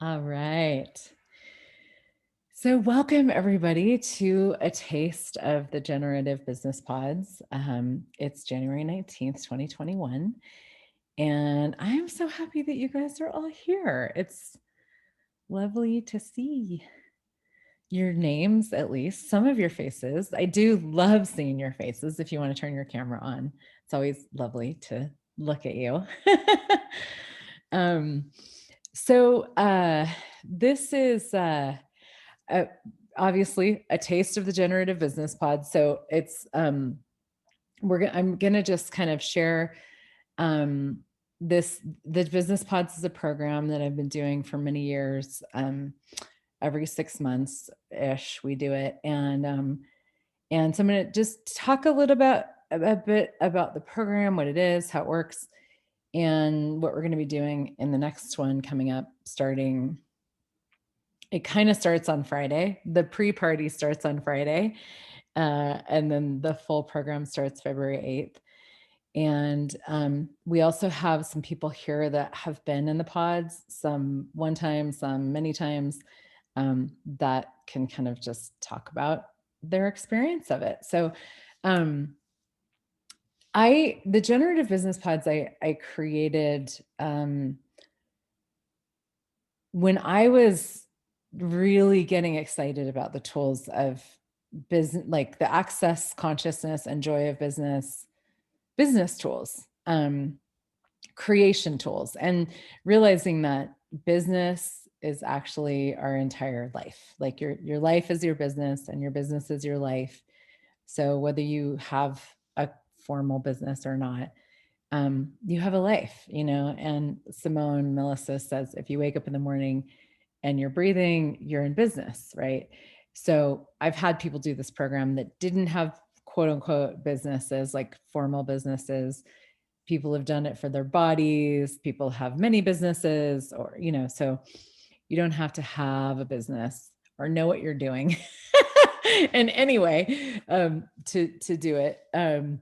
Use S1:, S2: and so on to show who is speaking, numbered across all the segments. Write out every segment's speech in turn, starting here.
S1: All right. So, welcome everybody to a taste of the Generative Business Pods. It's January 19th, 2021. And I am so happy that you guys are all here. It's lovely to see your names, at least some of your faces. I do love seeing your faces. If you want to turn your camera on, it's always lovely to look at you. um, so, this is. Uh, Obviously a taste of the Generative Business Pod. So it's I'm gonna just kind of share um the Business Pods is a program that I've been doing for many years. Every 6 months ish we do it, and so I'm gonna just talk a bit about the program, what it is, how it works, and what we're going to be doing in the next one coming up starting. It kind of starts on Friday. The pre-party starts on Friday, and then the full program starts February 8th. And we also have some people here that have been in the pods, some one time, some many times, that can kind of just talk about their experience of it. So the Generative Business Pods I created when I was really getting excited about the tools of business, like the access, consciousness, and joy of business tools, creation tools, and realizing that business is actually our entire life. Like your life is your business and your business is your life. So whether you have a formal business or not, you have a life, and Simone Melissa says, if you wake up in the morning and you're breathing, you're in business, right? So I've had people do this program that didn't have quote unquote businesses, like formal businesses. People have done it for their bodies. People have many businesses, or, so you don't have to have a business or know what you're doing in any way to do it. And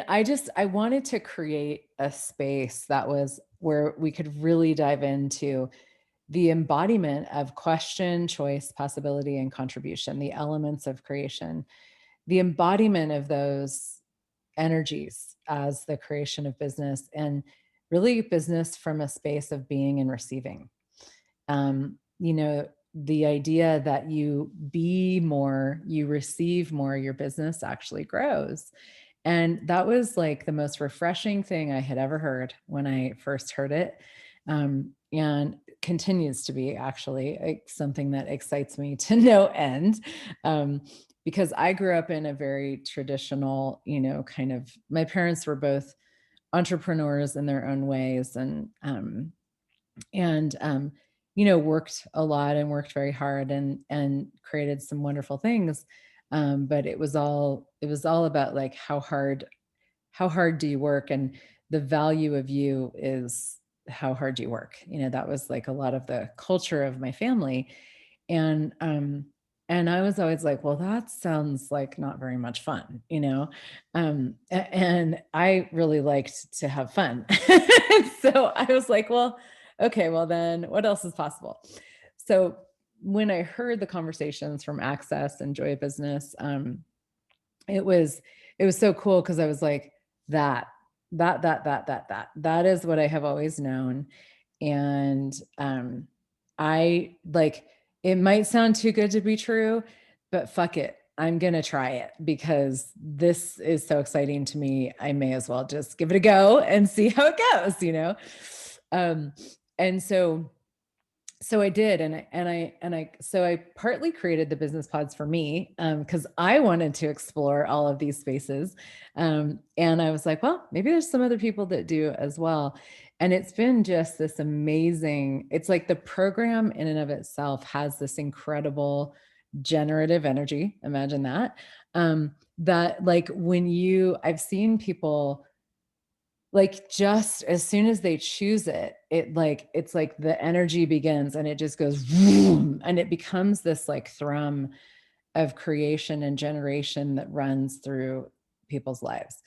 S1: I wanted to create a space that was where we could really dive into the embodiment of question, choice, possibility, and contribution, the elements of creation, the embodiment of those energies as the creation of business, and really business from a space of being and receiving. The idea that you be more, you receive more, your business actually grows. And that was like the most refreshing thing I had ever heard when I first heard it. And continues to be actually something that excites me to no end. Because I grew up in a very traditional, kind of, my parents were both entrepreneurs in their own ways, and worked a lot and worked very hard and created some wonderful things. But it was all about like how hard do you work, and the value of you is how hard you work. That was like a lot of the culture of my family. And I was always like, well, that sounds like not very much fun. And I really liked to have fun. So I was like, well, okay, well then what else is possible? So when I heard the conversations from Access and Joy of Business, it was it was so cool because I was like, that that is what I have always known. And I like, it might sound too good to be true, but fuck it, I'm gonna try it because this is so exciting to me. I may as well just give it a go and see how it goes. um and so I did, so I partly created the business pods for me, because I wanted to explore all of these spaces, and I was like, well, maybe there's some other people that do as well, and it's been just this amazing. It's like the program in and of itself has this incredible generative energy. Imagine that. That like I've seen people like just as soon as they choose it, it's like the energy begins and it just goes vroom, and it becomes this like thrum of creation and generation that runs through people's lives.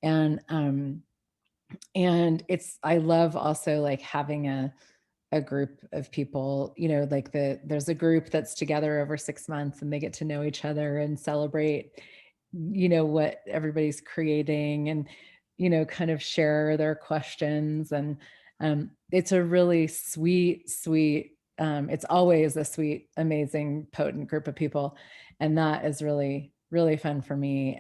S1: And I love also like having a a group of people, like there's a group that's together over 6 months and they get to know each other and celebrate, what everybody's creating, and, kind of share their questions. And it's a really sweet, it's always a sweet, amazing, potent group of people. And that is really, really fun for me.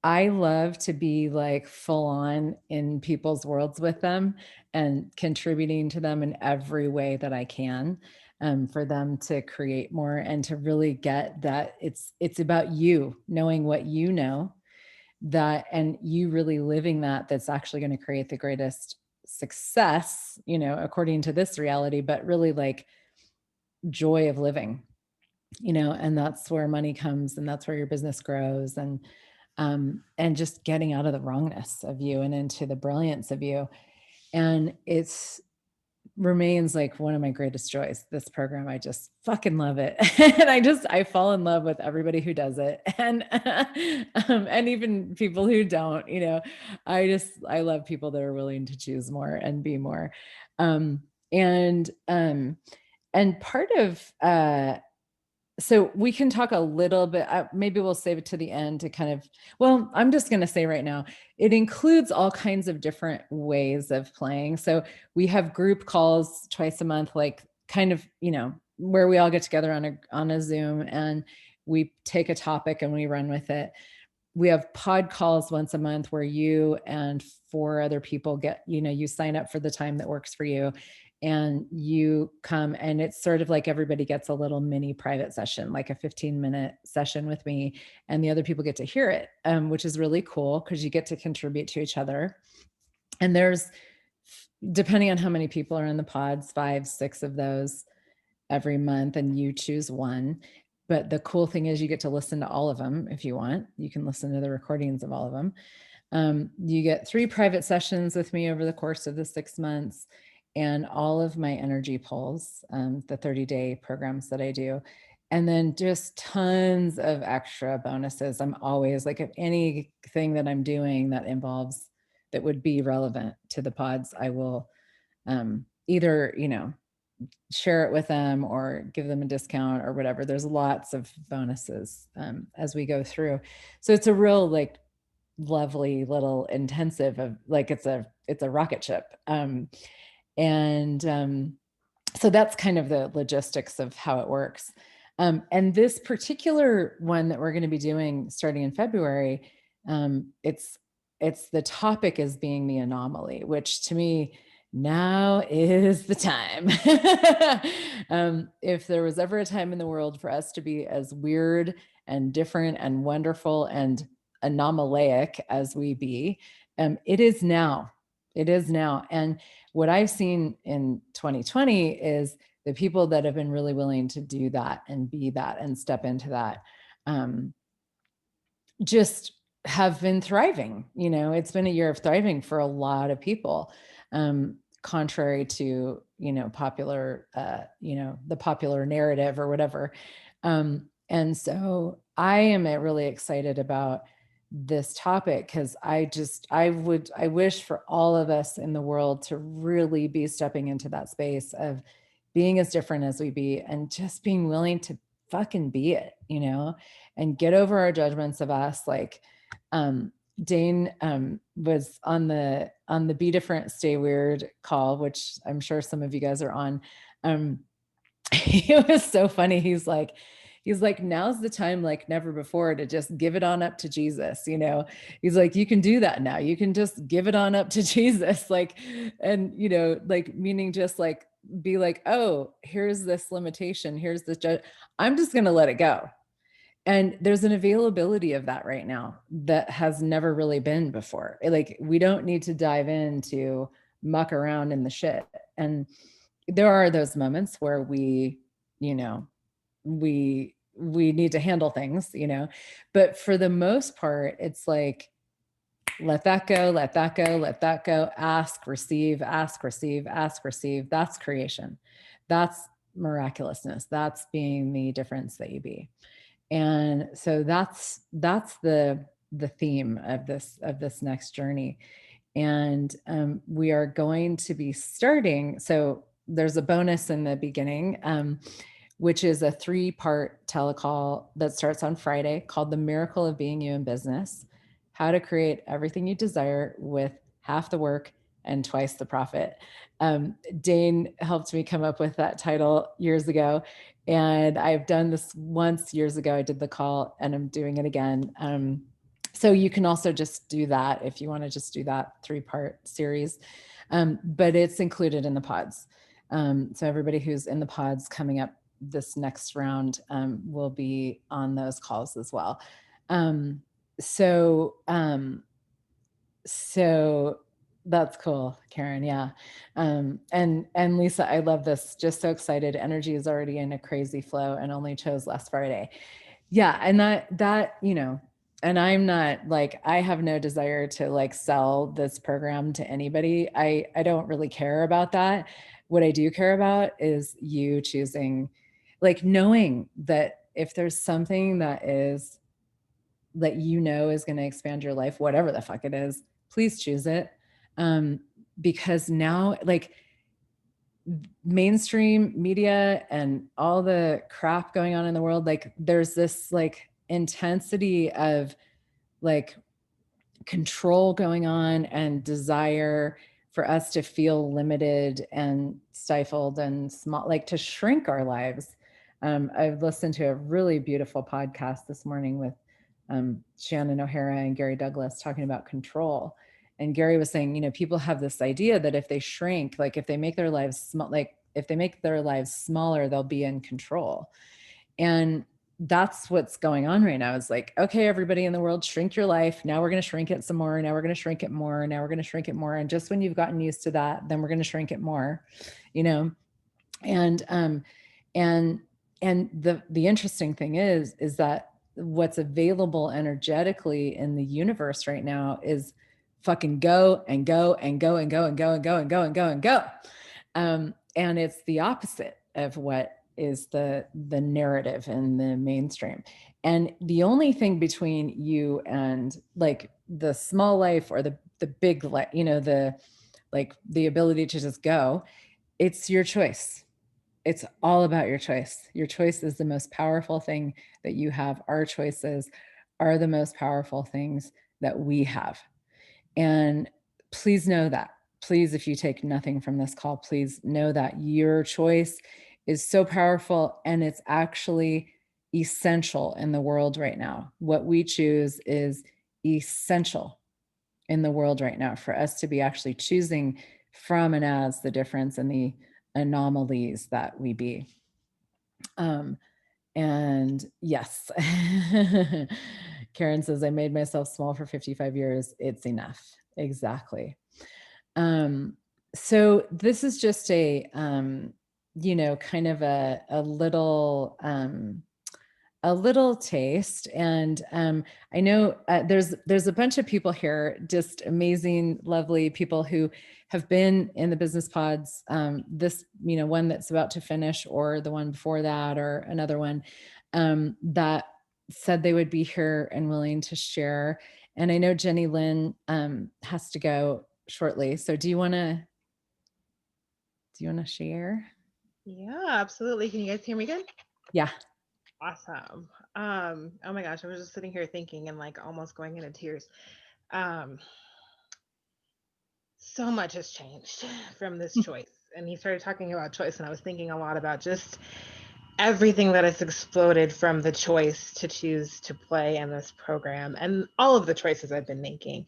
S1: I love to be like full on in people's worlds with them and contributing to them in every way that I can, for them to create more and to really get that it's about you knowing what you know, that, and you really living that, that's actually going to create the greatest success, according to this reality, but really like joy of living, and that's where money comes, and that's where your business grows, and just getting out of the wrongness of you and into the brilliance of you. And it's remains like one of my greatest joys, this program. I just fucking love it. And I fall in love with everybody who does it. And even people who don't, I love people that are willing to choose more and be more. Um, and, um, and part of, so we can talk a little bit, maybe we'll save it to the end to kind of, well, I'm just going to say right now, it includes all kinds of different ways of playing. So we have group calls twice a month, like kind of, where we all get together on a Zoom and we take a topic and we run with it. We have pod calls once a month where you and 4 other people get, you sign up for the time that works for you. And you come, and it's sort of like everybody gets a little mini private session, like a 15-minute session with me, and the other people get to hear it, which is really cool because you get to contribute to each other. And there's, depending on how many people are in the pods, 5, 6 of those every month, and you choose one. But the cool thing is you get to listen to all of them if you want. You can listen to the recordings of all of them. You get 3 private sessions with me over the course of the 6 months, and all of my energy pulls, the 30-day programs that I do. And then just tons of extra bonuses. I'm always like, if anything that I'm doing that involves, that would be relevant to the pods, I will either, share it with them or give them a discount or whatever. There's lots of bonuses as we go through. So it's a real like lovely little intensive of like, it's a rocket ship. So that's kind of the logistics of how it works. And this particular one that we're going to be doing starting in February, it's the topic is being the anomaly, which to me, now is the time. If there was ever a time in the world for us to be as weird and different and wonderful and anomalaic as we be, it is now. It is now. And what I've seen in 2020 is the people that have been really willing to do that and be that and step into that, just have been thriving. It's been a year of thriving for a lot of people, contrary to, popular, the popular narrative or whatever. And so I am really excited about this topic because I wish for all of us in the world to really be stepping into that space of being as different as we be and just being willing to fucking be it, and get over our judgments of us. Like, Dane was on the Be Different, Stay Weird call, which I'm sure some of you guys are on. It was so funny. He's like, now's the time like never before to just give it on up to Jesus. He's like, you can do that now. You can just give it on up to Jesus. Like, and, like meaning just like, be like, oh, here's this limitation. Here's this I'm just going to let it go. And there's an availability of that right now that has never really been before. Like, we don't need to dive into muck around in the shit. And there are those moments where we need to handle things, but for the most part, it's like, let that go, let that go, let that go. Ask, receive, ask, receive, ask, receive. That's creation. That's miraculousness. That's being the difference that you be. And so that's the theme of this next journey. And we are going to be starting. So there's a bonus in the beginning, which is a 3-part telecall that starts on Friday called The Miracle of Being You in Business: How to Create Everything You Desire with Half the Work and Twice the Profit. Dane helped me come up with that title years ago. And I've done this once years ago. I did the call and I'm doing it again. So you can also just do that if you want to just do that 3-part series. But it's included in the pods. So everybody who's in the pods coming up this next round will be on those calls as well. So that's cool, Karen. Yeah. And Lisa, I love this. Just so excited. Energy is already in a crazy flow and only chose last Friday. Yeah. And that, and I'm not like, I have no desire to like sell this program to anybody. I don't really care about that. What I do care about is you choosing, like, knowing that if there's something that is going to expand your life, whatever the fuck it is, please choose it. Because now, like, mainstream media and all the crap going on in the world, like, there's this like intensity of like control going on and desire for us to feel limited and stifled and small, like to shrink our lives. I've listened to a really beautiful podcast this morning with Shannon O'Hara and Gary Douglas talking about control. And Gary was saying, people have this idea that if they shrink, like if they make their lives small, like if they make their lives smaller, they'll be in control. And that's what's going on right now. Is like, okay, everybody in the world, shrink your life. Now we're going to shrink it some more. Now we're going to shrink it more. Now we're going to shrink it more. And just when you've gotten used to that, then we're going to shrink it more, and the interesting thing is that what's available energetically in the universe right now is fucking go and go and go and go and go and go and go and go and go. And it's the opposite of what is the narrative in the mainstream. And the only thing between you and like the small life or the big life, the ability to just go, it's your choice. It's all about your choice. Your choice is the most powerful thing that you have. Our choices are the most powerful things that we have. And please know that. Please, if you take nothing from this call, please know that your choice is so powerful and it's actually essential in the world right now. What we choose is essential in the world right now for us to be actually choosing from and as the difference and the anomalies that we be. And yes, Karen says, I made myself small for 55 years. It's enough. Exactly. So this is just a, kind of a little taste. And I know there's a bunch of people here, just amazing, lovely people who have been in the business pods, this, one that's about to finish or the one before that or another one, that said they would be here and willing to share. And I know Jenny Lynn has to go shortly. So do you want to share?
S2: Yeah, absolutely. Can you guys hear me good?
S1: Yeah.
S2: Awesome. Oh my gosh, I was just sitting here thinking and like almost going into tears. Um, so much has changed from this choice. And he started talking about choice, and I was thinking a lot about just everything that has exploded from the choice to choose to play in this program and all of the choices I've been making.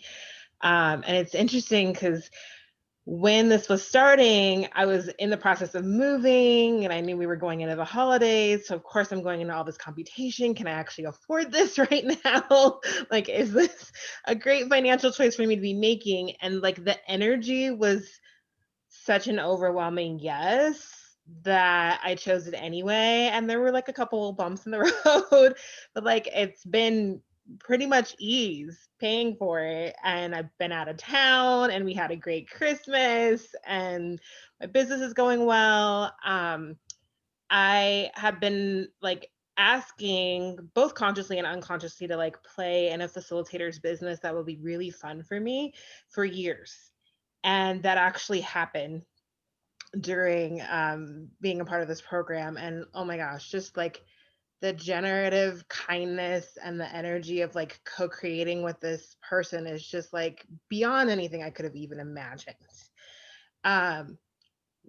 S2: And it's interesting because when this was starting, I was in the process of moving and I knew we were going into the holidays. So, of course, I'm going into all this computation. Can I actually afford this right now? Like, is this a great financial choice for me to be making? And like the energy was such an overwhelming yes that I chose it anyway. And there were like a couple bumps in the road, but like it's been pretty much ease paying for it. And I've been out of town and we had a great Christmas and my business is going well. I have been like asking both consciously and unconsciously to like play in a facilitator's business that will be really fun for me for years. And that actually happened during being a part of this program. And oh my gosh, just like the generative kindness and the energy of like co-creating with this person is just like beyond anything I could have even imagined. Um,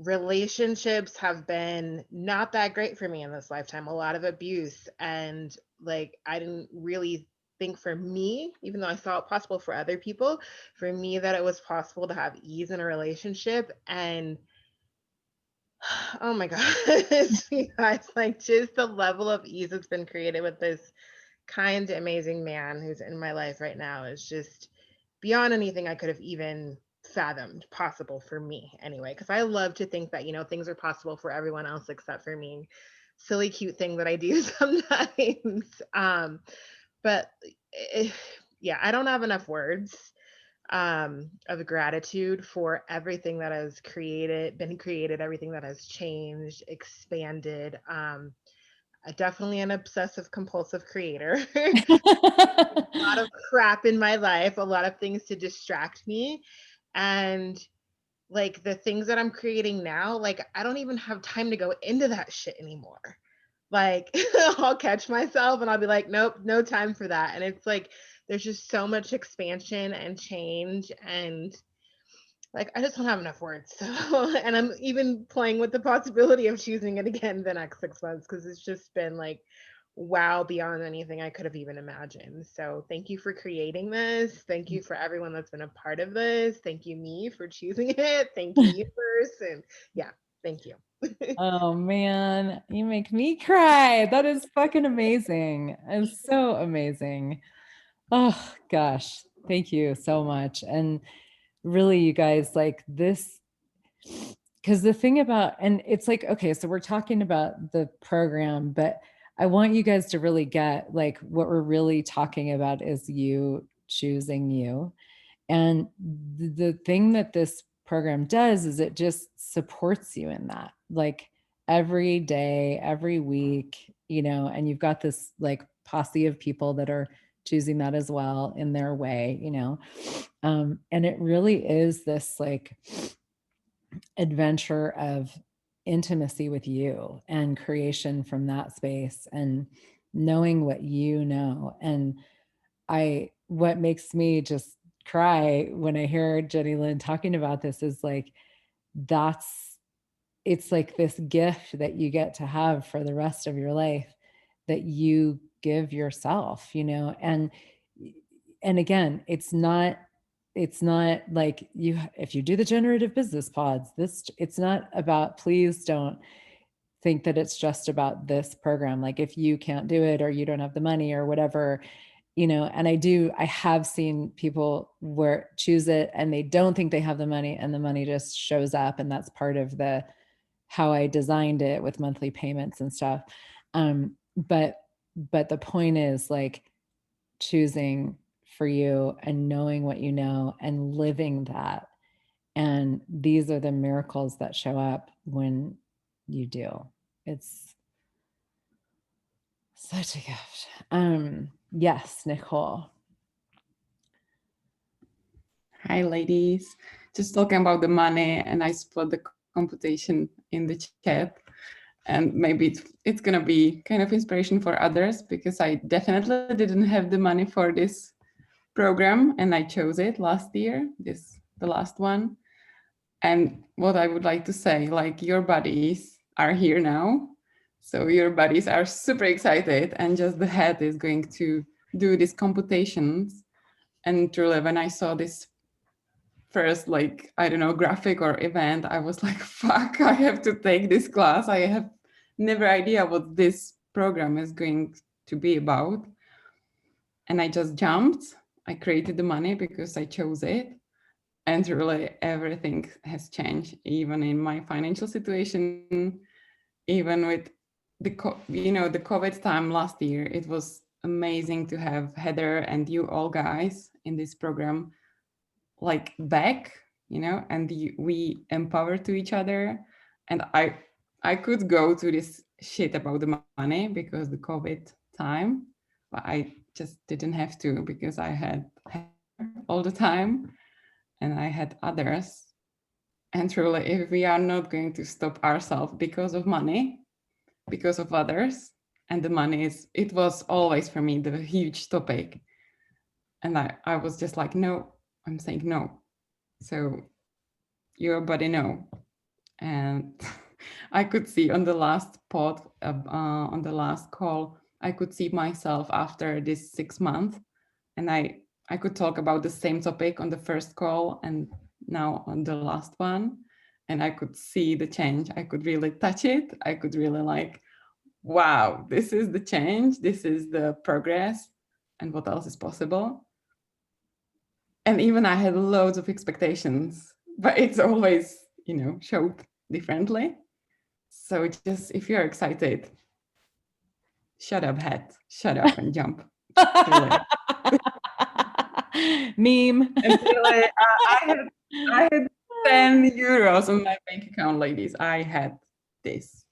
S2: Relationships have been not that great for me in this lifetime, a lot of abuse. And like, I didn't really think for me, even though I saw it possible for other people, for me, that it was possible to have ease in a relationship. And oh my gosh, you guys, like just the level of ease that's been created with this kind, amazing man who's in my life right now is just beyond anything I could have even fathomed possible for me anyway. Because I love to think that, things are possible for everyone else except for me. Silly, cute thing that I do sometimes. But eh, yeah, I don't have enough words of gratitude for everything that has been created, everything that has changed, expanded. Definitely an obsessive compulsive creator. A lot of crap in my life, a lot of things to distract me. And like the things that I'm creating now, like I don't even have time to go into that shit anymore. Like I'll catch myself and I'll be like, nope, no time for that. And it's like there's just so much expansion and change, and like I just don't have enough words. So, and I'm even playing with the possibility of choosing it again the next 6 months because it's just been like wow, beyond anything I could have even imagined. So thank you for creating this. Thank you for everyone that's been a part of this. Thank you, me, for choosing it. Thank you, universe. And yeah, thank you.
S1: Oh man, you make me cry. That is fucking amazing. It's so amazing. Oh gosh, thank you so much. And really, you guys, like this, because the thing about, and it's like, okay, so we're talking about the program, but I want you guys to really get like what we're really talking about is you choosing you. And the thing that this program does is it just supports you in that, like every day, every week, and you've got this like posse of people that are choosing that as well in their way. And it really is this like adventure of intimacy with you and creation from that space and knowing what you know. And what makes me just cry when I hear Jenny Lynn talking about this is like, it's like this gift that you get to have for the rest of your life that you give yourself, and again, it's not like if you do the generative business pods, it's not about, please don't think that it's just about this program. Like if you can't do it or you don't have the money or whatever, and I have seen people where choose it and they don't think they have the money and the money just shows up, and that's part of the how I designed it with monthly payments and stuff. But the point is like choosing for you and knowing what you know and living that. And these are the miracles that show up when you do. It's such a gift. Yes, Nicole.
S3: Hi, ladies. Just talking about the money, and I put the computation in the chat. And maybe it's going to be kind of inspiration for others, because I definitely didn't have the money for this program, and I chose it last year, the last one. And what I would like to say, like, your buddies are here now. So your buddies are super excited, and just the head is going to do these computations. And truly, when I saw this first, like, I don't know, graphic or event, I was like, fuck, I have to take this class. I have never idea what this program is going to be about. And I just jumped. I created the money because I chose it. And really everything has changed, even in my financial situation, even with the COVID time last year. It was amazing to have Heather and you all guys in this program like back, and we empower to each other. And I could go to this shit about the money because the COVID time, but I just didn't have to, because I had Heather all the time and I had others And truly, if we are not going to stop ourselves because of money, because of others, and the money it was always for me the huge topic. And I was just like, no, I'm saying no. So your body no. And I could see on the last on the last call, I could see myself after this 6 months, and I could talk about the same topic on the first call and now on the last one, and I could see the change. I could really touch it. I could really like, wow, this is the change. This is the progress, and what else is possible. And even I had loads of expectations, but it's always, showed differently. So just, if you're excited, shut up, head, shut up and jump.
S1: Meme.
S3: And really, I had 10 euros on my bank account, ladies. I had this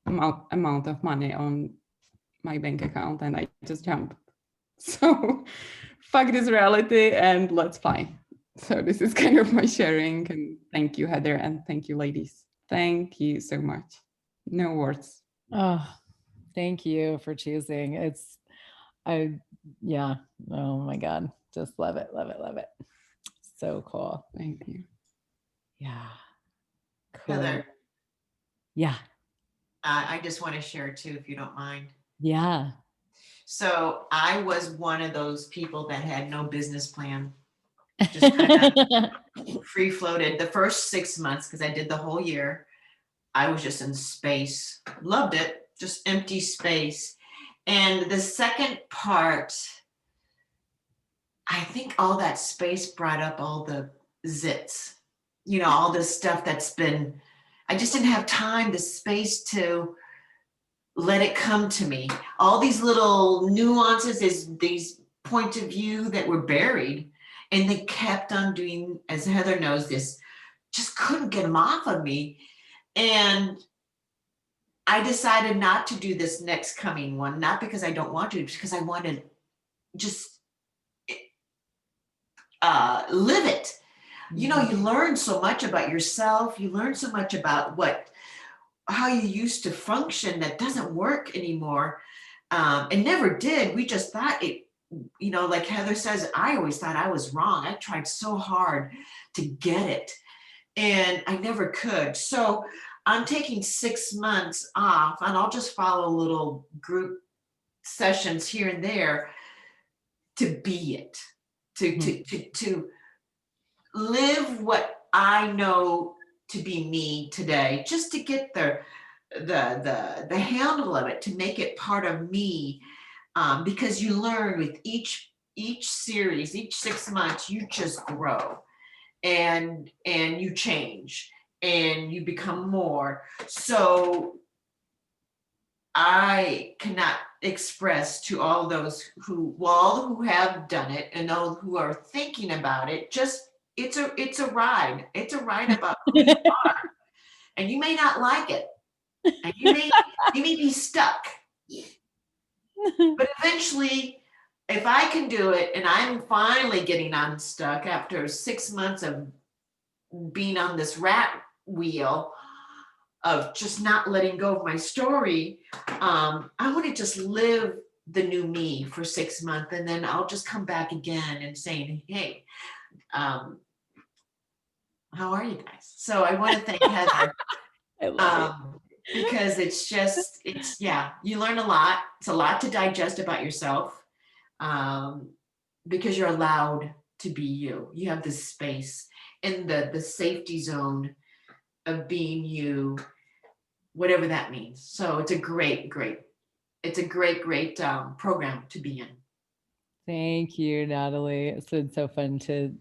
S3: amount of money on my bank account, and I just jumped. So fuck this reality and let's fly. So this is kind of my sharing, and thank you, Heather, and thank you, ladies. Thank you so much. No words.
S1: Oh, thank you for choosing. Yeah. Oh my God. Just love it, love it, love it. So cool.
S3: Thank you.
S1: Yeah. Cool.
S4: Heather,
S1: Yeah.
S4: I just want to share too, if you don't mind.
S1: Yeah.
S4: So I was one of those people that had no business plan, just kind of free floated the first 6 months, because I did the whole year. I was just in space, loved it, just empty space. And the second part, I think all that space brought up all the zits, all this stuff I just didn't have time, the space to let it come to me. All these little nuances, these points of view that were buried, and they kept on doing, as Heather knows this, just couldn't get them off of me. And I decided not to do this next coming one, not because I don't want to, because I want to just live it. You learn so much about yourself. You learn so much about how you used to function that doesn't work anymore. It never did. We just thought it, like Heather says, I always thought I was wrong. I tried so hard to get it, and I never could. So I'm taking 6 months off, and I'll just follow little group sessions here and there to be it, to live what I know to be me today, just to get the handle of it, to make it part of me, because you learn with each series, each 6 months, you just grow and you change and you become more. So I cannot express to all those who have done it and those who are thinking about it, just it's a ride. It's a ride about who you are. And you may not like it. And you may be stuck. But eventually, if I can do it, and I'm finally getting unstuck after 6 months of being on this rat wheel of just not letting go of my story, I want to just live the new me for 6 months, and then I'll just come back again and saying, hey, how are you guys? So I want to thank Heather.
S1: I love
S4: because you learn a lot. It's a lot to digest about yourself, because you're allowed to be you. You have this space in the safety zone of being you, whatever that means. So it's a great program to be in.
S1: Thank you, Natalie. It's been so fun to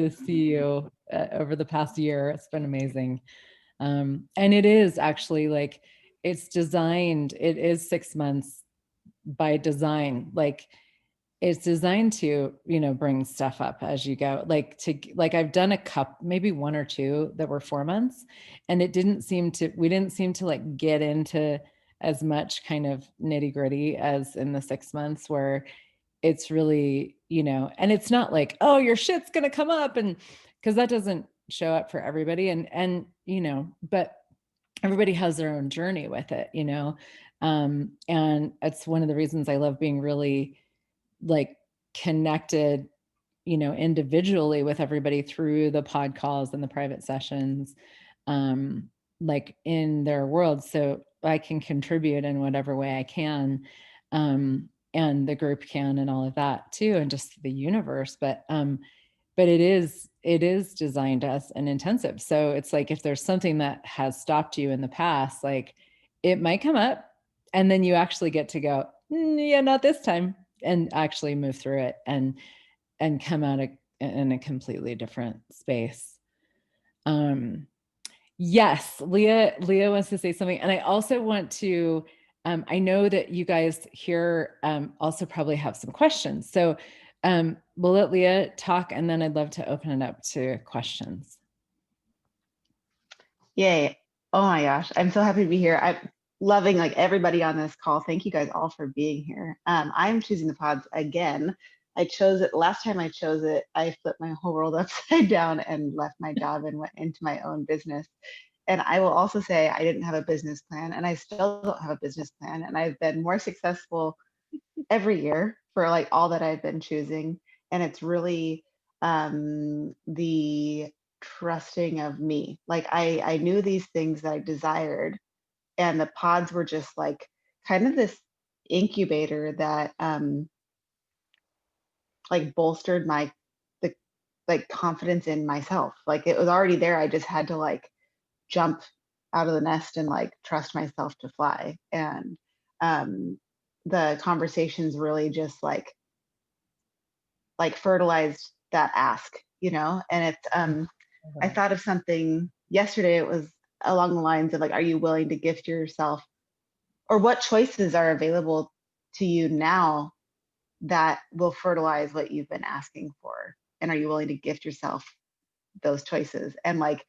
S1: see you over the past year. It's been amazing. And it is actually like, it's designed, it is 6 months by design. Like, it's designed to, bring stuff up as you go. Like I've done maybe 1 or 2 that were 4 months, and we didn't seem to like get into as much kind of nitty gritty as in the 6 months, where it's really, and it's not like, oh, your shit's going to come up, and because that doesn't show up for everybody, and but everybody has their own journey with it, and it's one of the reasons I love being really like connected, individually with everybody through the pod calls and the private sessions, like in their world, so I can contribute in whatever way I can, and the group can, and all of that too, and just the universe. But it is designed as an intensive. So it's like, if there's something that has stopped you in the past, like it might come up, and then you actually get to go, yeah, not this time, and actually move through it and come out in a completely different space. Yes, Leah wants to say something. And I also want to, I know that you guys here also probably have some questions. So we'll let Leah talk, and then I'd love to open it up to questions.
S5: Yay. Oh my gosh. I'm so happy to be here. I'm loving like everybody on this call. Thank you guys all for being here. I'm choosing the pods again. I chose it last time I chose it. I flipped my whole world upside down and left my job and went into my own business. And I will also say I didn't have a business plan, and I still don't have a business plan. And I've been more successful every year for like all that I've been choosing. And it's really the trusting of me. Like I knew these things that I desired, and the pods were just like kind of this incubator that like bolstered my like confidence in myself. Like it was already there. I just had to like jump out of the nest and like trust myself to fly. And the conversations really just like fertilized that ask, and it's I thought of something yesterday. It was along the lines of like, are you willing to gift yourself, or what choices are available to you now that will fertilize what you've been asking for? And are you willing to gift yourself those choices? And like,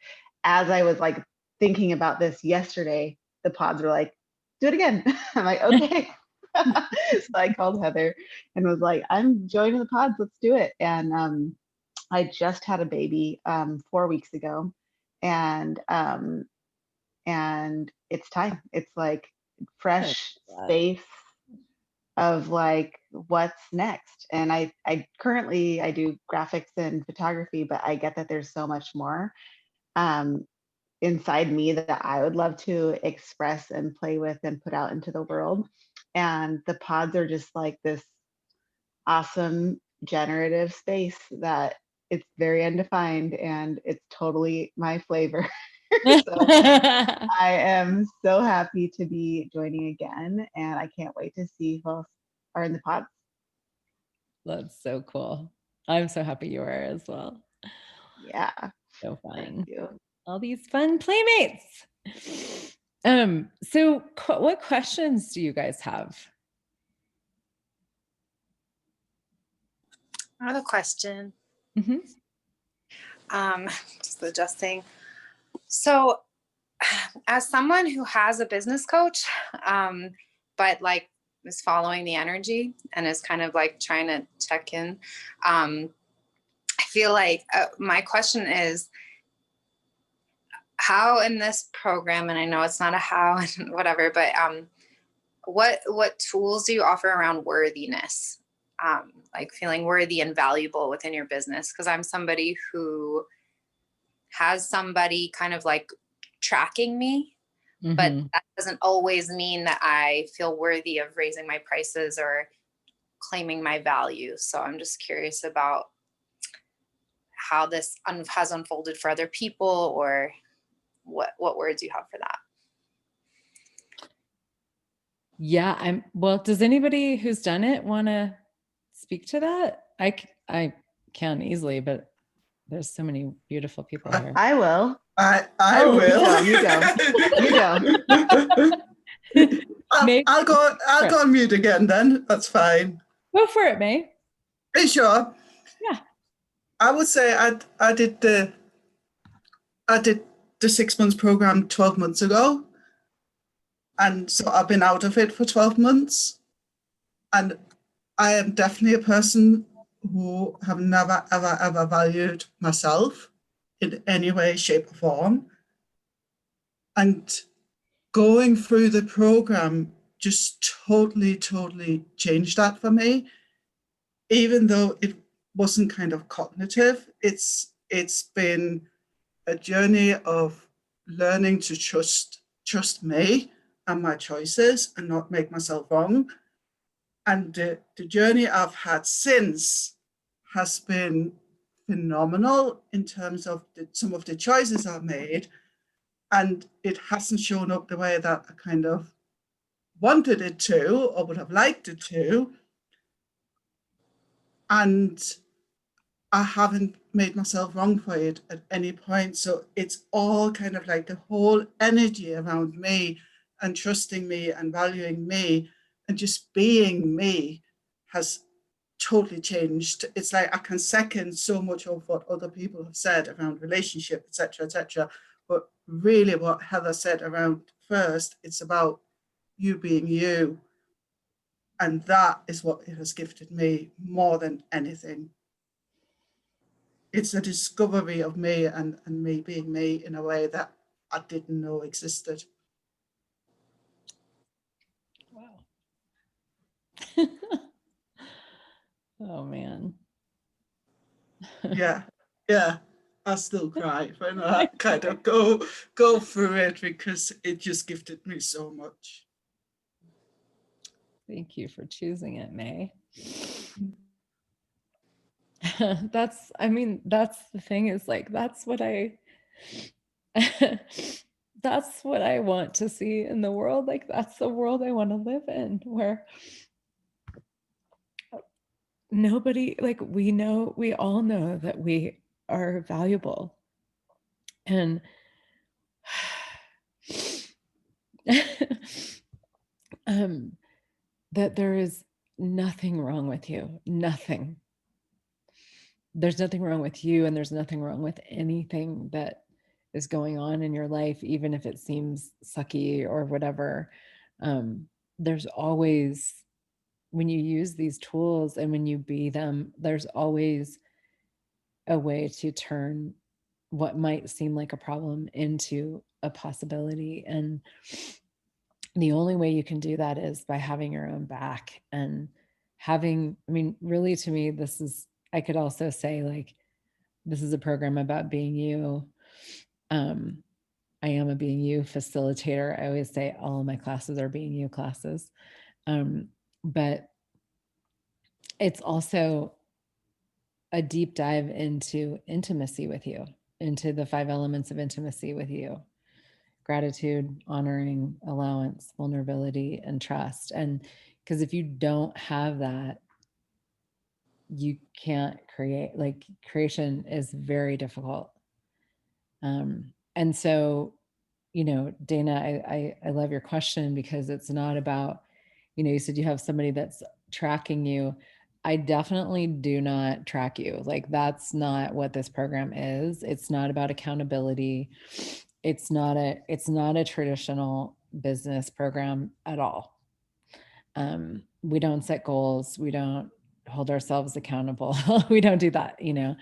S5: as I was like thinking about this yesterday, the pods were like, do it again. I'm like, okay. So I called Heather and was like, I'm joining the pods, let's do it. And I just had a baby 4 weeks ago, and it's time. It's like fresh space of like what's next. And I currently I do graphics and photography, but I get that there's so much more inside me that I would love to express and play with and put out into the world. And the pods are just like this awesome generative space that it's very undefined, and it's totally my flavor. So I am so happy to be joining again, and I can't wait to see who else are in the pods.
S1: That's so cool. I'm so happy you are as well.
S5: Yeah.
S1: So fun.
S5: Thank you.
S1: All these fun playmates. So what questions do you guys have?
S6: I have a question.
S1: Mm-hmm.
S6: Just adjusting. So as someone who has a business coach, but like is following the energy and is kind of like trying to check in, I feel like my question is, how in this program, and I know it's not a how and whatever, but what tools do you offer around worthiness? Like feeling worthy and valuable within your business? Because I'm somebody who has somebody kind of like tracking me, but that doesn't always mean that I feel worthy of raising my prices or claiming my value. So I'm just curious about how this has unfolded for other people, or what words you have for that.
S1: Yeah, well, does anybody who's done it want to speak to that? I can easily, but there's so many beautiful people here.
S5: I will.
S7: I will.
S5: You go.
S7: I'll go on mute again then. That's fine.
S1: Go for it, May.
S7: Are you sure?
S1: Yeah.
S7: I would say I did the 6 months program 12 months ago. And so I've been out of it for 12 months. And I am definitely a person who have never, ever, ever valued myself. in any way, shape, or form. And going through the program just totally changed that for me. Even though it wasn't kind of cognitive, it's been a journey of learning to trust me and my choices and not make myself wrong. And the journey I've had since has been phenomenal in terms of some of the choices I've made. And it hasn't shown up the way that I kind of wanted it to or would have liked it to. And I haven't made myself wrong for it at any point. So it's all kind of like the whole energy around me and trusting me and valuing me and just being me has totally changed. It's like I can second so much of what other people have said around relationship, etc., etc. But really what Heather said around first, it's about you being you. And that is what it has gifted me more than anything. It's a discovery of me and me being me in a way that I didn't know existed.
S1: Wow. Oh man.
S7: Yeah, yeah. I still cry when I kind of go through it because it just gifted me so much.
S1: Thank you for choosing it, May. I mean, that's the thing is like, that's what I want to see in the world. Like, that's the world I want to live in, where nobody, like, we all know that we are valuable. And that there is nothing wrong with you. Nothing. There's nothing wrong with you, and there's nothing wrong with anything that is going on in your life, even if it seems sucky or whatever. There's always, when you use these tools and when you be them, there's always a way to turn what might seem like a problem into a possibility. And the only way you can do that is by having your own back and having, I mean, really, to me, this is, I could also say, like, this is a program about being you. I am a being you facilitator. I always say all of my classes are being you classes. But it's also a deep dive into intimacy with you, into the 5 elements of intimacy with you: gratitude, honoring, allowance, vulnerability, and trust. And because if you don't have that, you can't create. Like, creation is very difficult. And so, you know, Dana, I love your question, because it's not about, you know, you said you have somebody that's tracking you. I definitely do not track you. Like, that's not what this program is. It's not about accountability. It's not a traditional business program at all. We don't set goals. We don't hold ourselves accountable. We don't do that, you know.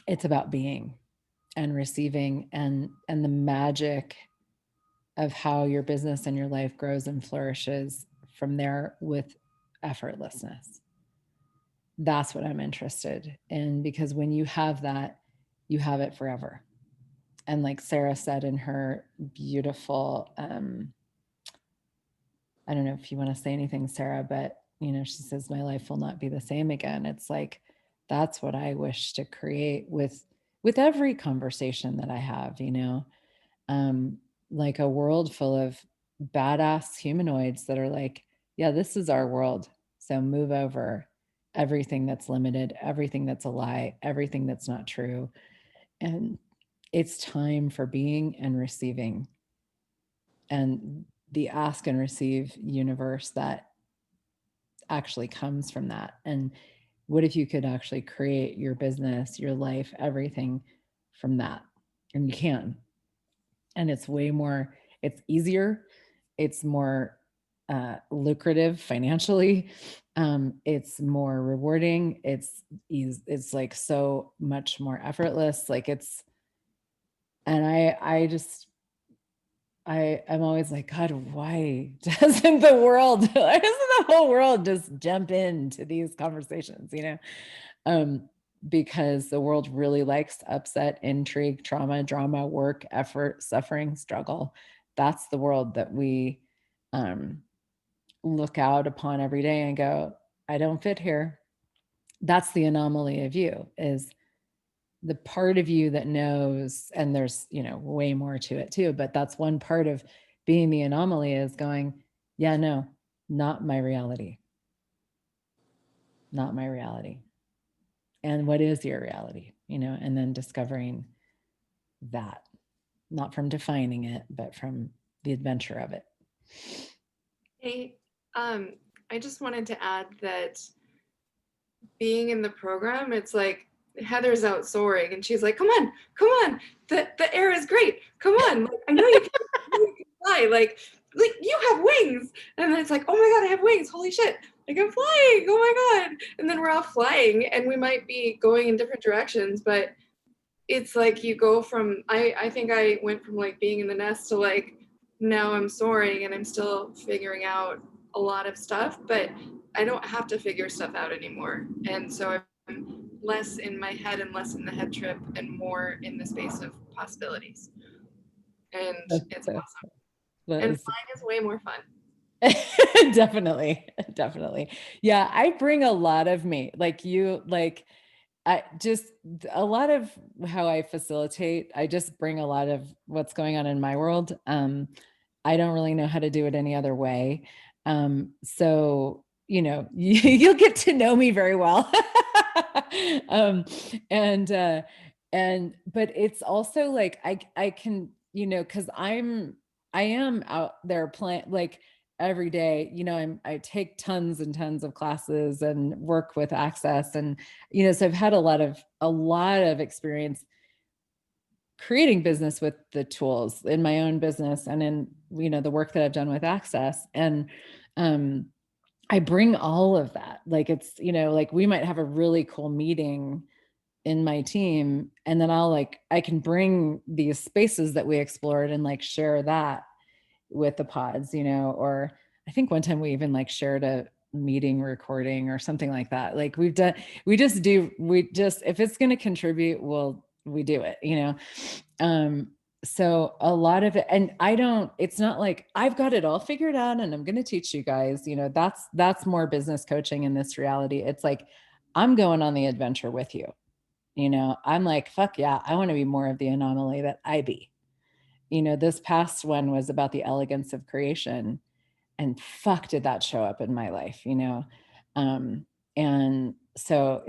S1: It's about being and receiving, and the magic of how your business and your life grows and flourishes from there with effortlessness. That's what I'm interested in, because when you have that, you have it forever. And like Sarah said in her beautiful, I don't know if you want to say anything, Sarah, but you know, she says, my life will not be the same again. It's like, that's what I wish to create with every conversation that I have, you know. Like a world full of badass humanoids that are like, yeah, this is our world. So move over everything that's limited, everything that's a lie, everything that's not true. And it's time for being and receiving. And the ask and receive universe that actually comes from that. And what if you could actually create your business, your life, everything from that? And you can. And it's way more, it's easier, it's more lucrative financially. It's more rewarding. It's like so much more effortless. Like and I'm always like, God, why doesn't why doesn't the whole world just jump into these conversations, because the world really likes upset, intrigue, trauma, drama, work, effort, suffering, struggle. That's the world that we look out upon every day and go, I don't fit here. That's the anomaly of you, is the part of you that knows, and there's, way more to it too, but that's one part of being the anomaly, is going, yeah, no, not my reality. Not my reality. And what is your reality? And then discovering that, not from defining it, but from the adventure of it.
S8: Hey, I just wanted to add that being in the program, it's like Heather's out soaring and she's like, come on, the air is great. Come on, like, I know you can fly. Like you have wings. And then it's like, oh my God, I have wings. Holy shit. Like I'm flying. Oh my God. And then we're all flying and we might be going in different directions, but it's like you go from, I think I went from like being in the nest to like, now I'm soaring and I'm still figuring out a lot of stuff, but I don't have to figure stuff out anymore. And so I'm less in my head and less in the head trip and more in the space of possibilities. And it's awesome. And flying is way more fun.
S1: Definitely. Yeah, I bring a lot of me, like you, like I just, a lot of how I facilitate, I just bring a lot of what's going on in my world. I don't really know how to do it any other way. So, you'll get to know me very well. But it's also like, I can, cause I am out there playing, like, every day, I take tons and tons of classes and work with Access, and so I've had a lot of experience creating business with the tools in my own business and in the work that I've done with Access. And I bring all of that. Like, it's like we might have a really cool meeting in my team, and then I can bring these spaces that we explored and like share that with the pods, or I think one time we even like shared a meeting recording or something like that. Like if it's going to contribute, we do it, so a lot of it, and it's not like I've got it all figured out and I'm going to teach you guys, that's more business coaching in this reality. It's like, I'm going on the adventure with you. I'm like, fuck yeah, I want to be more of the anomaly that I be. This past one was about the elegance of creation, and fuck did that show up in my life, and so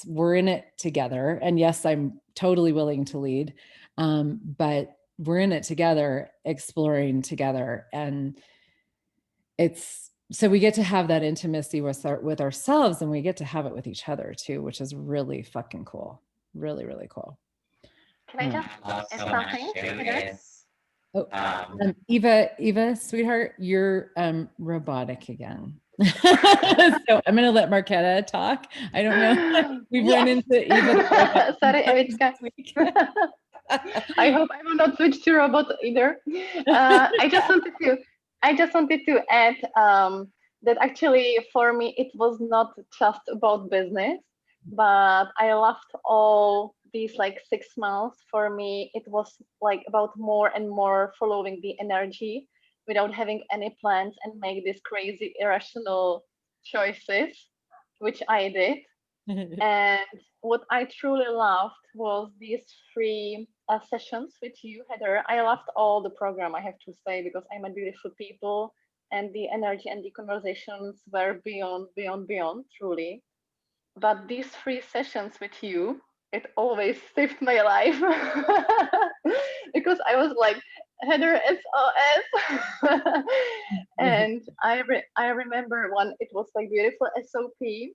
S1: we're in it together. And yes, I'm totally willing to lead, but we're in it together, exploring together. And so we get to have that intimacy with ourselves, and we get to have it with each other too, which is really fucking cool. Really, really cool.
S5: Can I just add something?
S1: Oh, Eva, sweetheart, you're robotic again. So I'm gonna let Marquetta talk. I don't know. We've run into Eva.
S5: Sorry, Evichka. I hope I will not switch to robot either. I just wanted to add that actually for me it was not just about business, but I loved all these like 6 months. For me it was like about more and more following the energy without having any plans and make these crazy irrational choices, which I did. And what I truly loved was these 3 sessions with you, Heather. I loved all the program, I have to say, because I met beautiful people and the energy and the conversations were beyond, truly. But these 3 sessions with you, it always saved my life because I was like, Heather, SOS. And I remember one, it was like beautiful SOP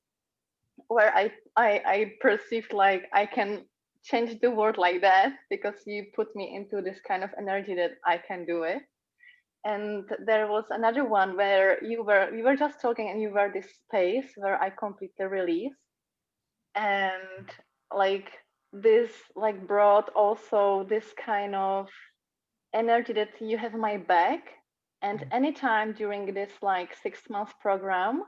S5: where I perceived like I can change the world like that because you put me into this kind of energy that I can do it. And there was another one where we were just talking, and you were this space where I completely released, and like this like brought also this kind of energy that you have my back. And anytime during this like 6 month program,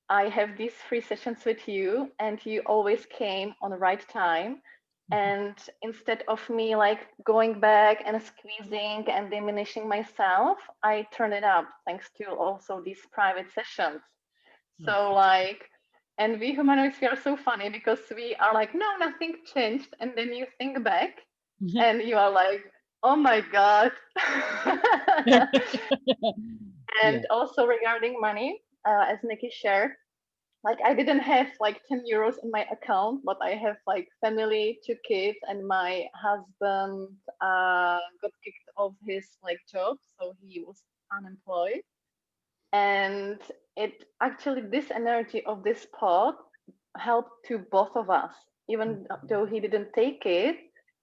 S5: I have these 3 sessions with you, and you always came on the right time. And instead of me like going back and squeezing and diminishing myself, I turn it up thanks to also these private sessions. So like, and we humanoids, we are so funny because we are like, no, nothing changed. And then you think back and you are like, oh my God. And also regarding money, as Nikki shared, like I didn't have like 10 euros in my account, but I have like family, 2 kids, and my husband got kicked off his like job, so he was unemployed. And it actually, this energy of this pot helped to both of us, even though he didn't take it.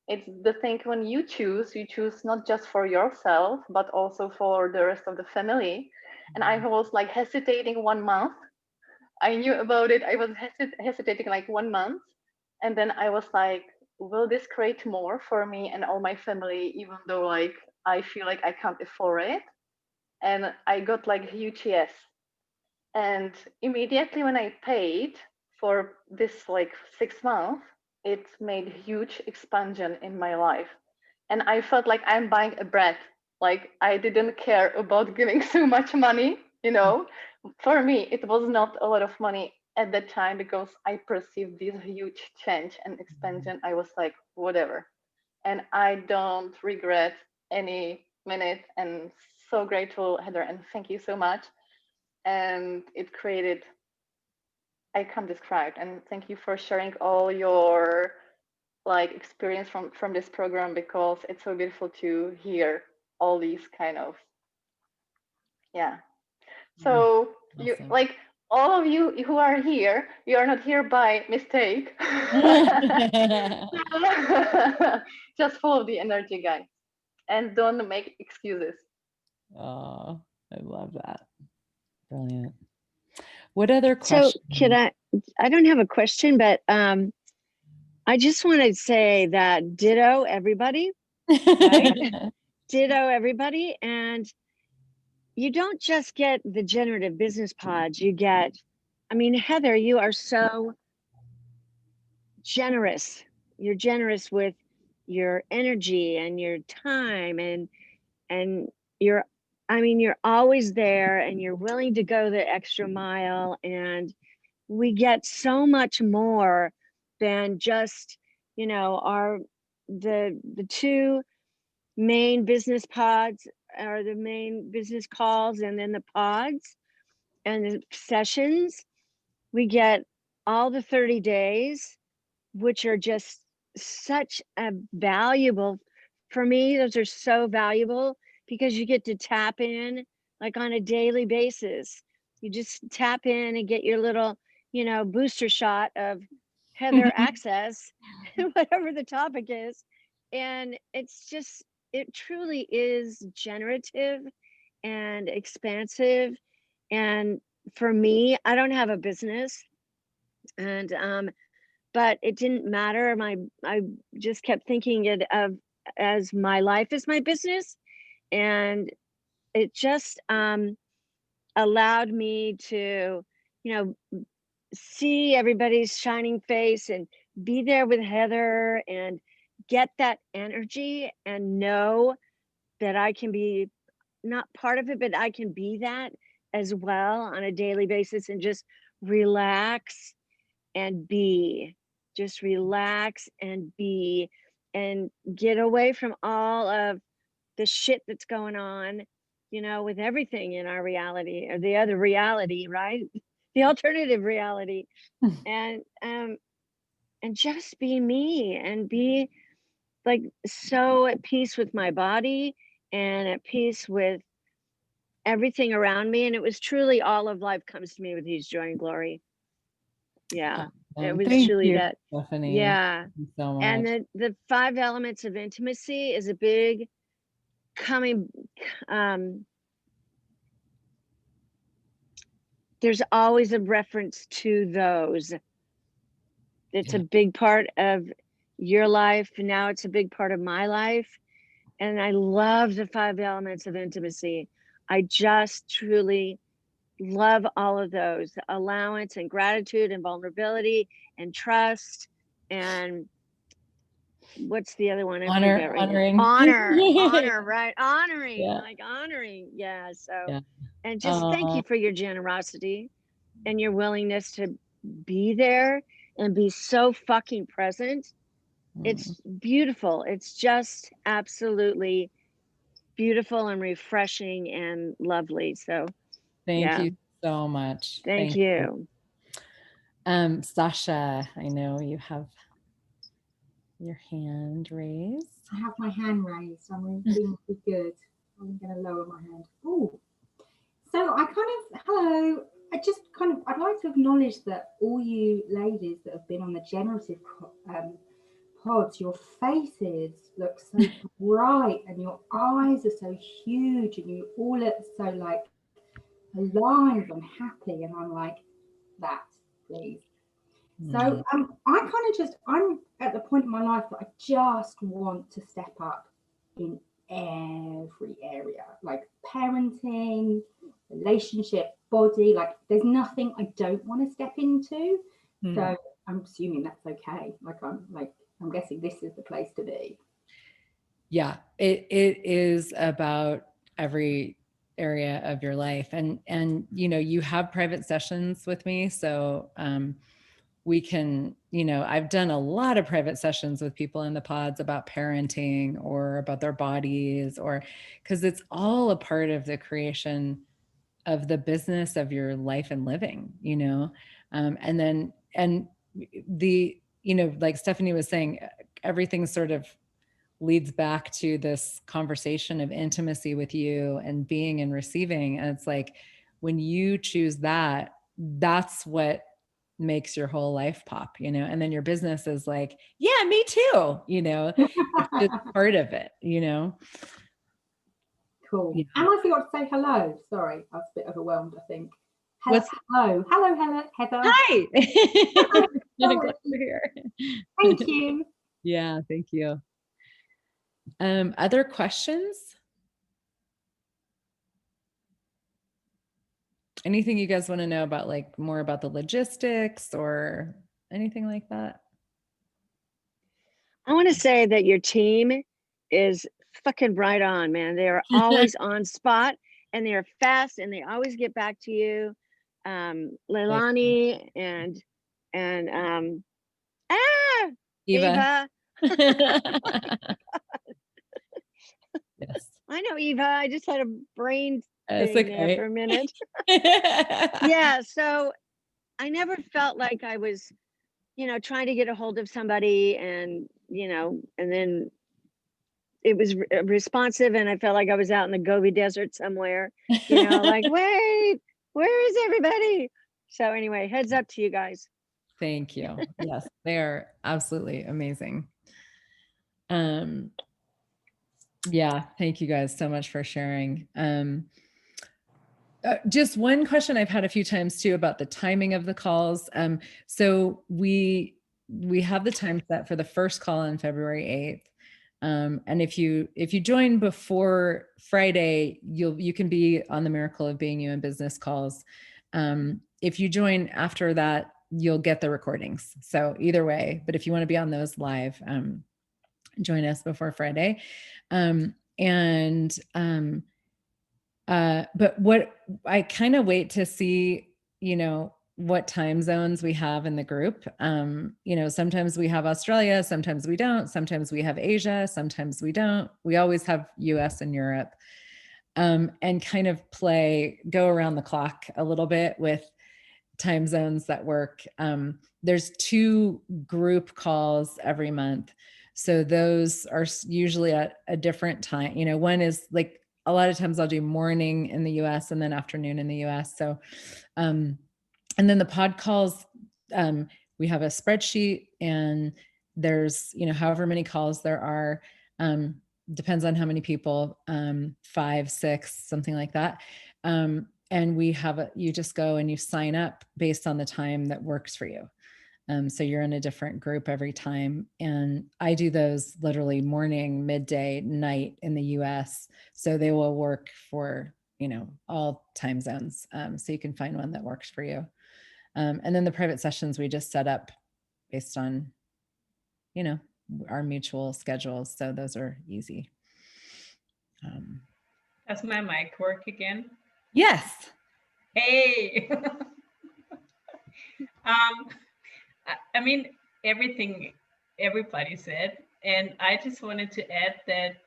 S5: It's the thing, when you choose not just for yourself, but also for the rest of the family. And I was like hesitating 1 month. I knew about it. I was hesitating like 1 month. And then I was like, will this create more for me and all my family, even though like I feel like I can't afford it? And I got like huge yes. And immediately when I paid for this like 6 months, it made huge expansion in my life. And I felt like I'm buying a bread. Like I didn't care about giving so much money, you know. For me, it was not a lot of money at that time because I perceived this huge change and expansion. I was like, whatever. And I don't regret any minute, and so grateful, Heather, and thank you so much. And it created, I can't describe. And thank you for sharing all your like experience from this program, because it's so beautiful to hear all these kind of, yeah. So you like, all of you who are here, you are not here by mistake. Just follow the energy, guys, and don't make excuses.
S1: Oh, I love that. Brilliant. What other questions?
S9: So can I don't have a question, but I just want to say that ditto everybody, right? Ditto everybody. And you don't just get the generative business pods, you get, I mean, Heather, you are so generous. You're generous with your energy and your time, and you're, I mean, you're always there, and you're willing to go the extra mile. And we get so much more than just, you know, the 2 main business pods, or the main business calls, and then the pods and the sessions. We get all the 30 days, which are just such a valuable, for me, those are so valuable, because you get to tap in like on a daily basis. You just tap in and get your little, you know, booster shot of Heather access, whatever the topic is. And it's just, it truly is generative and expansive. And for me, I don't have a business, and but it didn't matter. I just kept thinking it of as my life is my business, and it just allowed me to, you know, see everybody's shining face and be there with Heather and get that energy and know that I can be not part of it, but I can be that as well on a daily basis, and just relax and be, just relax and be, and get away from all of the shit that's going on, you know, with everything in our reality, or the other reality, right? The alternative reality. And just be me, and be like so at peace with my body and at peace with everything around me. And it was truly, all of life comes to me with ease, joy, and glory. Yeah, it was
S1: Thank
S9: truly
S1: you,
S9: that.
S1: Stephanie.
S9: Yeah.
S1: Thank you so much.
S9: And the 5 elements of intimacy is a big coming, there's always a reference to those. It's a big part of your life. Now it's a big part of my life. And I love the 5 elements of intimacy. I just truly love all of those: allowance and gratitude and vulnerability and trust. And what's the other one? I forget right
S1: Honoring.
S9: now. Honor, right? Honoring,
S1: Yeah.
S9: like honoring. Yeah. So,
S1: Yeah.
S9: and just thank you for your generosity and your willingness to be there and be so fucking present. It's beautiful. It's just absolutely beautiful and refreshing and lovely. So
S1: Thank
S9: yeah,
S1: you so much.
S9: thank you.
S1: Sasha, I know you have your hand raised.
S10: I have my hand raised. I'm being really good. I'm going to lower my hand. Oh, so hello. I'd like to acknowledge that all you ladies that have been on the generative pods, your faces look so bright and your eyes are so huge and you all look so like alive and happy. And I'm like, that, please. So I'm at the point in my life that I just want to step up in every area, like parenting, relationship, body. Like there's nothing I don't want to step into. So I'm assuming that's okay. I'm guessing this is the place to be.
S1: Yeah, it is about every area of your life. And you know, you have private sessions with me. So we can, you know, I've done a lot of private sessions with people in the pods about parenting or about their bodies, or because it's all a part of the creation of the business of your life and living, you know. And the, you know, like Stephanie was saying, everything sort of leads back to this conversation of intimacy with you and being and receiving. And it's like, when you choose that, that's what makes your whole life pop, you know. And then your business is like, yeah, me too, you know. It's just part of it, you know.
S10: Cool.
S1: Yeah.
S10: And I forgot to say hello. Sorry, I was a bit overwhelmed, I think.
S1: Hello,
S10: Heather.
S1: Hi.
S10: Sorry. Thank you.
S1: Yeah, thank you. Other questions? Anything you guys want to know about, like more about the logistics or anything like that?
S9: I want to say that your team is fucking right on, man. They are always on spot and they're fast and they always get back to you. Leilani and Eva.
S1: Yes.
S9: I know Eva. I just had a brain
S1: It's
S9: thing
S1: okay.
S9: there for a minute. Yeah, so I never felt like I was, you know, trying to get a hold of somebody and, you know, and then it was responsive and I felt like I was out in the Gobi Desert somewhere, you know, like, wait, where is everybody? So anyway, heads up to you guys.
S1: Thank you. Yes, they are absolutely amazing. Yeah, thank you guys so much for sharing. Just one question I've had a few times too about the timing of the calls. So we have the time set for the first call on February 8th. And if you join before Friday, you can be on the Miracle of Being You in Business calls. If you join after that, you'll get the recordings. So either way, but if you want to be on those live, join us before Friday. But what I kind of wait to see, you know, what time zones we have in the group. You know, sometimes we have Australia, sometimes we don't, sometimes we have Asia, sometimes we don't. We always have US and Europe. And kind of go around the clock a little bit with time zones that work. There's 2 group calls every month. So those are usually at a different time. You know, one is like, a lot of times I'll do morning in the US and then afternoon in the US. So, and then the pod calls, we have a spreadsheet and there's, you know, however many calls there are, depends on how many people, 5, 6, something like that. And And we have you just go and you sign up based on the time that works for you. So you're in a different group every time. And I do those literally morning, midday, night in the US. So they will work for, all time zones. So you can find one that works for you. And then the private sessions we just set up based on, our mutual schedules. So those are easy.
S11: Does my mic work again?
S1: Yes.
S11: Hey. I mean, everything everybody said. And I just wanted to add that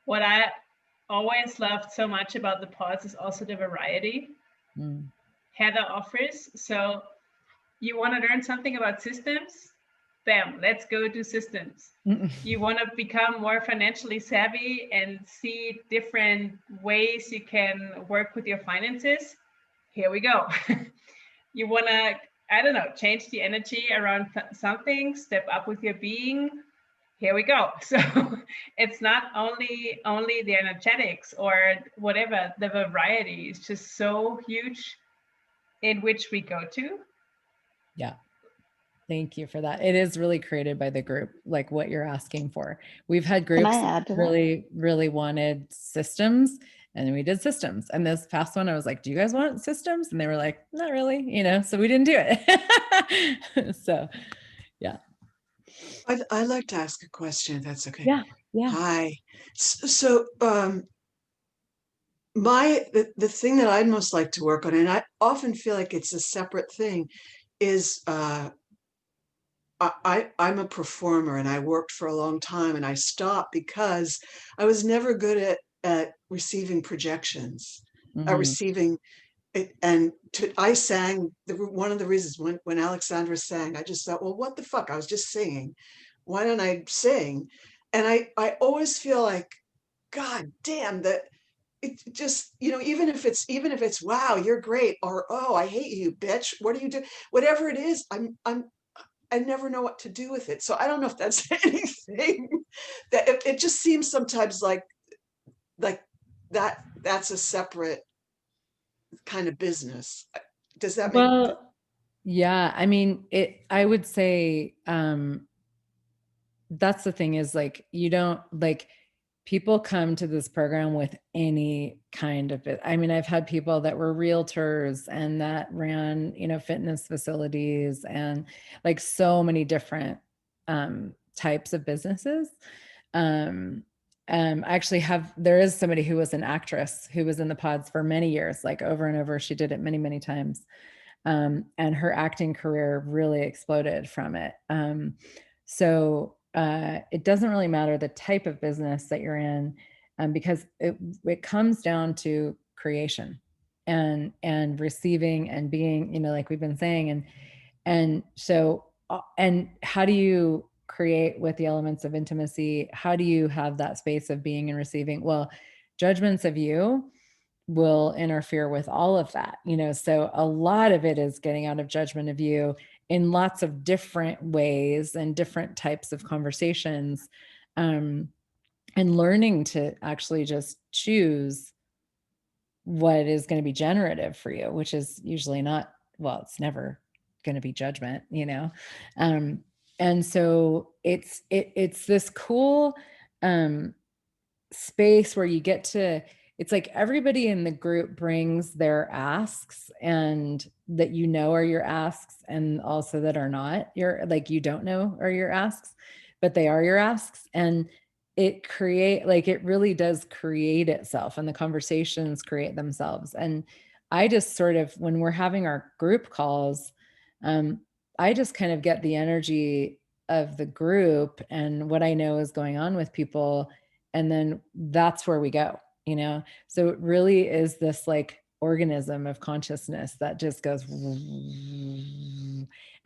S11: what I always loved so much about the pods is also the variety Heather offers. So you want to learn something about systems? Bam, let's go do systems. You want to become more financially savvy and see different ways you can work with your finances? Here we go. You want to, I don't know, change the energy around something, step up with your being? Here we go. So it's not only the energetics or whatever, the variety is just so huge in which we go to.
S1: Yeah. Thank you for that. It is really created by the group, like what you're asking for. We've had groups that really wanted systems, and we did systems. And this past one, I was like, do you guys want systems? And they were like, not really, so we didn't do it. So, yeah.
S12: I'd like to ask a question, if that's okay.
S1: Yeah. Yeah.
S12: Hi. So, the thing that I'd most like to work on, and I often feel like it's a separate thing, is I'm a performer, and I worked for a long time, and I stopped because I was never good at receiving projections, receiving it. And I sang, one of the reasons when Alexandra sang, I just thought, well, what the fuck? I was just singing. Why don't I sing? And I always feel like, God damn, that it just, even if it's wow, you're great, or oh, I hate you, bitch. What do you do? Whatever it is, I never know what to do with it. So I don't know if that's anything. That it just seems sometimes like that's a separate kind of business. Does that make sense?
S1: Yeah, I mean, I would say that's the thing is like, you don't people come to this program with any kind of it. I mean, I've had people that were realtors and that ran, fitness facilities and like so many different types of businesses. Actually there is somebody who was an actress who was in the pods for many years, like over and over. She did it many, many times. And her acting career really exploded from it. So it doesn't really matter the type of business that you're in, because it comes down to creation and receiving and being, like we've been saying, and so and how do you create with the elements of intimacy? How do you have that space of being and receiving? Well, judgments of you will interfere with all of that, so a lot of it is getting out of judgment of you in lots of different ways and different types of conversations, and learning to actually just choose what is going to be generative for you, which is usually not, well, it's never going to be judgment, and so it's this cool space where you get to, it's like everybody in the group brings their asks, and that are your asks, and also that are not your, like you don't know are your asks, but they are your asks. And it really does create itself, and the conversations create themselves. And I just sort of, when we're having our group calls, I just kind of get the energy of the group and what I know is going on with people. And then that's where we go, so it really is this like organism of consciousness that just goes,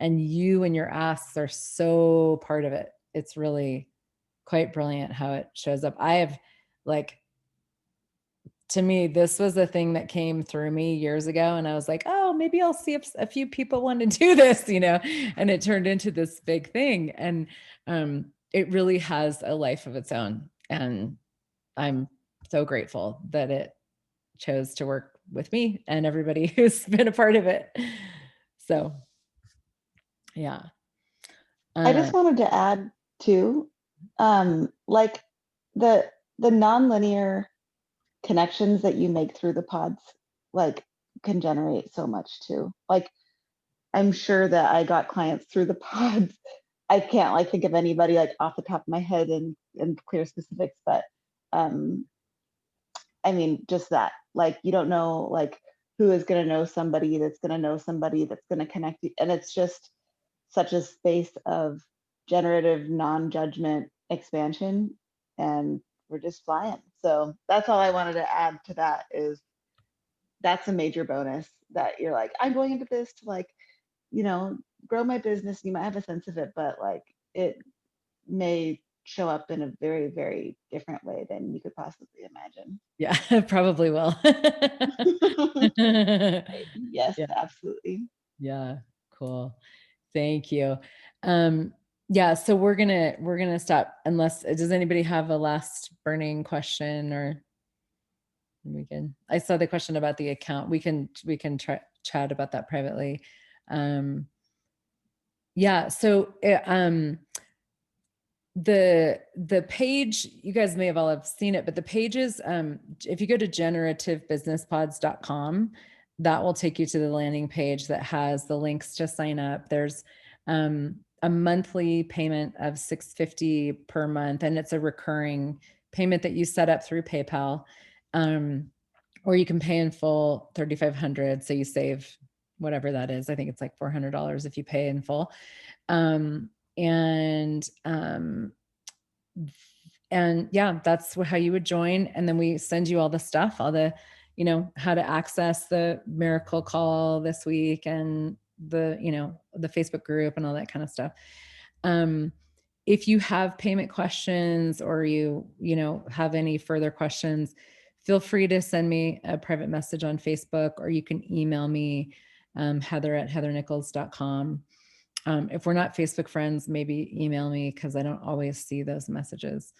S1: and you and your asks are so part of it. It's really quite brilliant how it shows up. I have to me, this was a thing that came through me years ago, and I was like, oh, maybe I'll see if a few people want to do this, and it turned into this big thing. And it really has a life of its own. And I'm so grateful that it chose to work with me and everybody who's been a part of it. So, yeah.
S5: I just wanted to add too, like the nonlinear connections that you make through the pods, like can generate so much too. Like I'm sure that I got clients through the pods. I can't like think of anybody like off the top of my head and clear specifics, but I mean, just that, like, you don't know like who is going to know somebody that's going to know somebody that's going to connect you. And it's just such a space of generative non-judgment expansion, and we're just flying. So that's all I wanted to add to that, is that's a major bonus that you're like, I'm going into this to like, you know, grow my business. You might have a sense of it, but like it may show up in a very, very different way than you could possibly imagine.
S1: Yeah, probably will.
S5: Yes,
S1: Yeah.
S5: absolutely.
S1: Yeah, cool. Thank you. Yeah, so we're gonna stop unless, does anybody have a last burning question, or we can, I saw the question about the account. We can try chat about that privately. Yeah, so the page, you guys may have all have seen it, but the pages, if you go to generativebusinesspods.com, that will take you to the landing page that has the links to sign up. There's a monthly payment of $650 per month, and it's a recurring payment that you set up through PayPal, or you can pay in full $3,500, so you save whatever that is. I think it's like $400 if you pay in full. And yeah, that's how you would join. And then we send you all the stuff, all the, you know, how to access the miracle call this week, and the, you know, the Facebook group and all that kind of stuff. If you have payment questions, or you know, have any further questions, feel free to send me a private message on Facebook, or you can email me, heather@heathernichols.com. If we're not Facebook friends, maybe email me, because I don't always see those messages.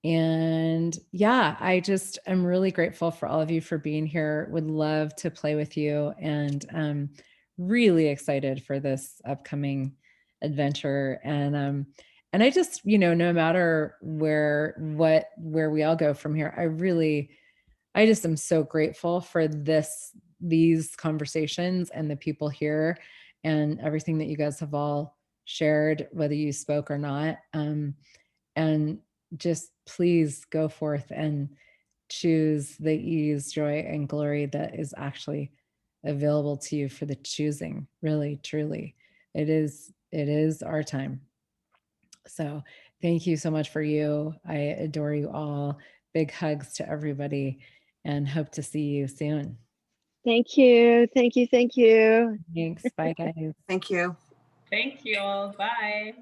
S1: And yeah, I'm really grateful for all of you for being here. Would love to play with you, and really excited for this upcoming adventure. And I just, you know, no matter where we all go from here, I just am so grateful for these conversations and the people here and everything that you guys have all shared, whether you spoke or not. And just please go forth and choose the ease, joy, and glory that is actually available to you for the choosing. Really, truly, it is our time. So thank you so much for you. I adore you all. Big hugs to everybody, and hope to see you soon.
S9: Thank you. Thank you. Thank you.
S1: Thanks. Bye, guys.
S12: Thank you.
S11: Thank you all. Bye.